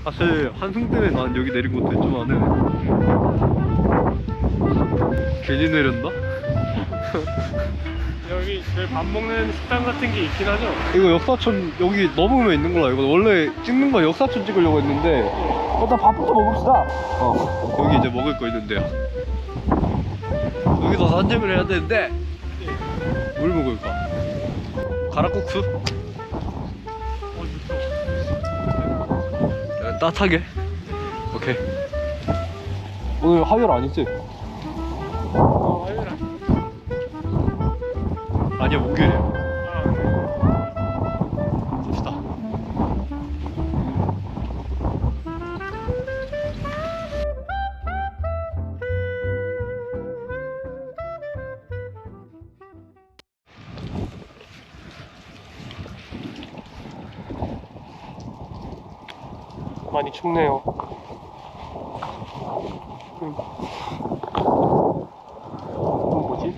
사실 한승 때문에 난 여기 내린 것도 있지만은 괜히 내렸나? 여기 저희 밥 먹는 식당 같은 게 있긴 하죠? 이거 역사촌 여기 넘으면 있는 걸로 알고, 원래 찍는 거 역사촌 찍으려고 했는데 일단 밥부터 먹읍시다. 여기 이제 먹을 거 있는데요. 여기서 산책을 해야 되는데 뭘 먹을까? 가락국수? 좋죠. 따뜻하게. 오케이. 오늘 화요일 아니지? 화요일 아니야, 목요일이야. 네. 갑시다. 많이 춥네요. 이건 뭐지?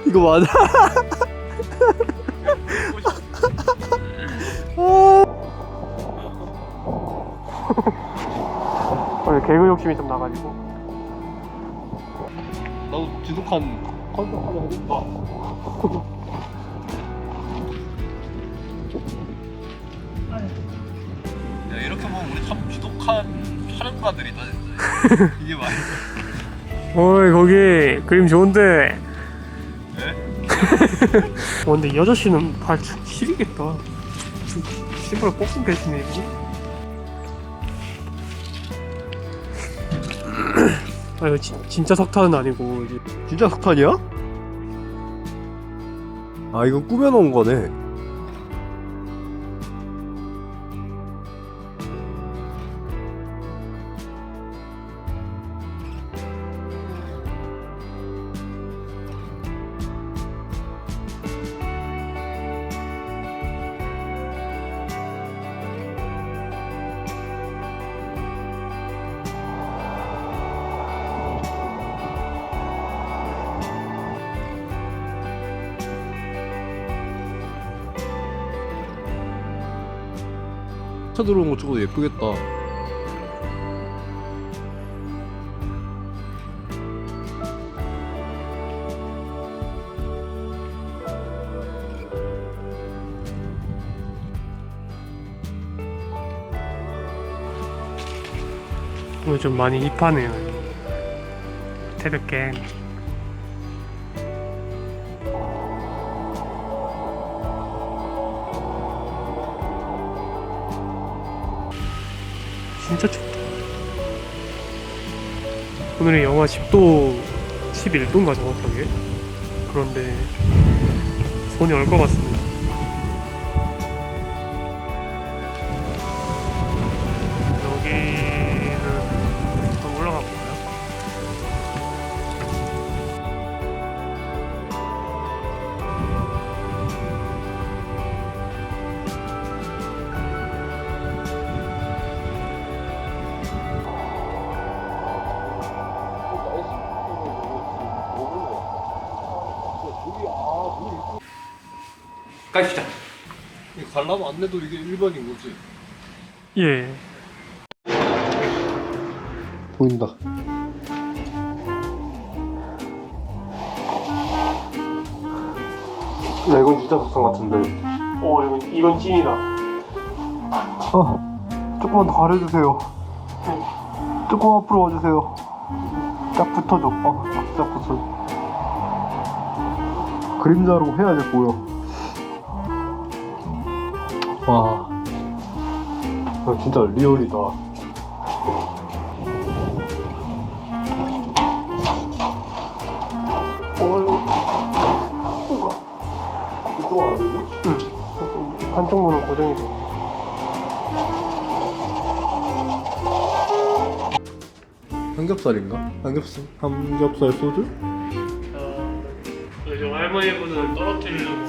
이거 맞아? 개그 욕심이 좀 나가지고. 나도 지독한 컨셉 하나 해볼까? 야, 이렇게 보면 우리 참 지독한 촬영가들이다 진짜. 이게 말이야. 어이, 거기 그림 좋은데. 네? 근데 이 아저씨는 발 시리겠다. 신발 뻑뻑 계시네 이거. 아, 이거 진짜 석탄은 아니고 이제 진짜 석탄이야? 아, 이거 꾸며놓은 거네. 차 들어온 거 찍어도 예쁘겠다. 오늘 좀 많이 힙하네요. 태백갱. 진짜 춥다. 오늘의 영하 10도, 11도인가 정확하게. 그런데 손이 얼 것 같습니다. 여기는 한번 올라가 볼까요? 가시자. 이거 관람 안내도 이게 1번인 거지? 예. 보인다. 야, 이건 진짜 석탄 같은데. 이건 찐이다. 조금만 더 가려주세요. 조금 앞으로 와주세요. 딱 붙어줘. 딱 붙어. 그림자로 해야지 보여. 와, 진짜 리얼이다. 이쪽 안 되지? 응. 한쪽 문은 고정이 돼. 삼겹살인가? 삼겹살 소주? 요즘 할머니분은 떨어뜨리려고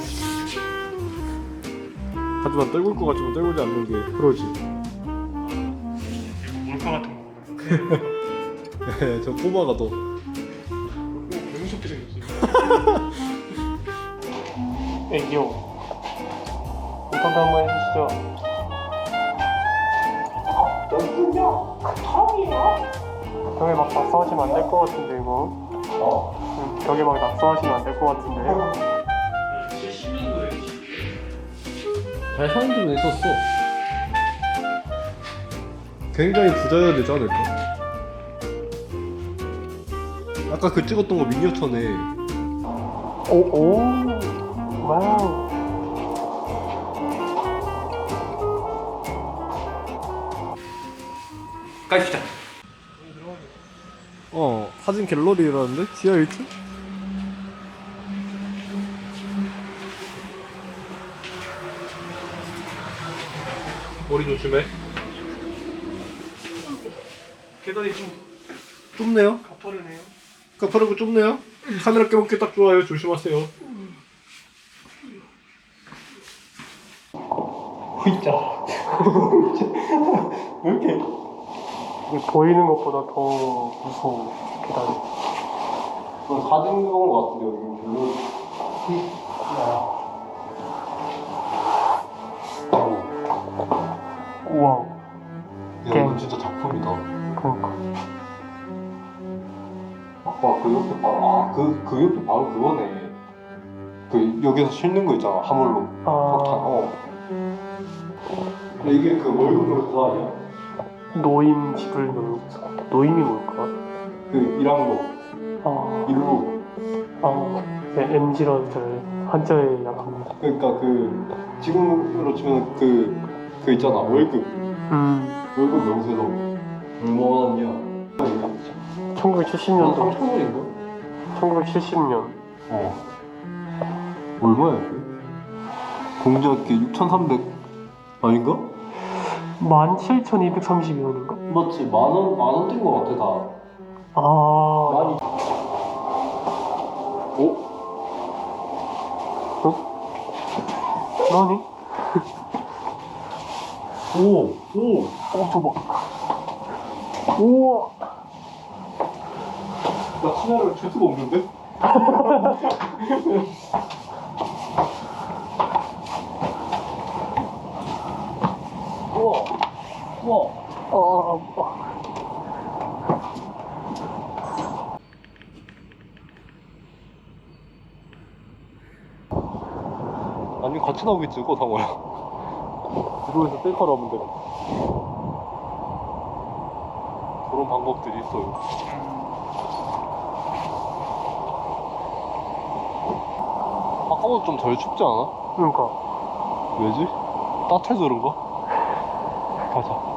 하지만 떨굴 것 같지만 떨구지 않는 게 프로지. 이거 몰카 같은 거구나. 네, 저 꼬마가 더. 개 무섭게 생겼어. 애기요. 인터뷰 한번 해주시죠. 벽에 막 낙서하시면 안 될 것 같은데 이거. 벽에 막 낙서하시면 안 될 것 같은데. 잘 사람들은 있었어. 굉장히 부자여야 되지 않을까? 아까 그 찍었던 거 미니어처네. 오, 와우. 가시자. 사진 갤러리라는데? 지하 1층? 머리 조심해. 계단이 좀 좁네요. 가파르네요. 가파르고 좁네요. 카메라 깨먹기 딱 좋아요. 조심하세요. 진짜. 왜 이렇게? 이게 보이는 것보다 더 무서워. 계단이. 가든 그건 것 같은데 여기 별로. 우와. 야 이거 진짜 작품이다. 그러니까. 아까 그 옆에 바로 그 옆에 바로 그거네. 그 여기서 싣는 거 있잖아 하물로. 석탄. 이게 그 월급으로 그거 아니야? 노임 집을 노임이 뭘까? 그 일한 거 일로. 네, MG라는 잘 한자에 약합니다. 그러니까 그 지금으로 치면 그 있잖아 월급. 월급 명세서 얼마 받았냐? 1970년도. 3,000원인가? 1970년. 얼마야 그? 공제학기 6,300 아닌가? 17,232원인가? 맞지 만원대인 것 같아 다. 많이. 너니? 오 줘봐. 우와. 나 카메라를 줄 수가 없는데? 우와. 아니 같이 나오겠지 그거 상호야. 뒤로에서 셀카로 하면 돼. 그런 방법들이 있어요. 아까보다 좀 덜 춥지 않아? 그러니까. 왜지? 따뜻해서 그런가? 가자.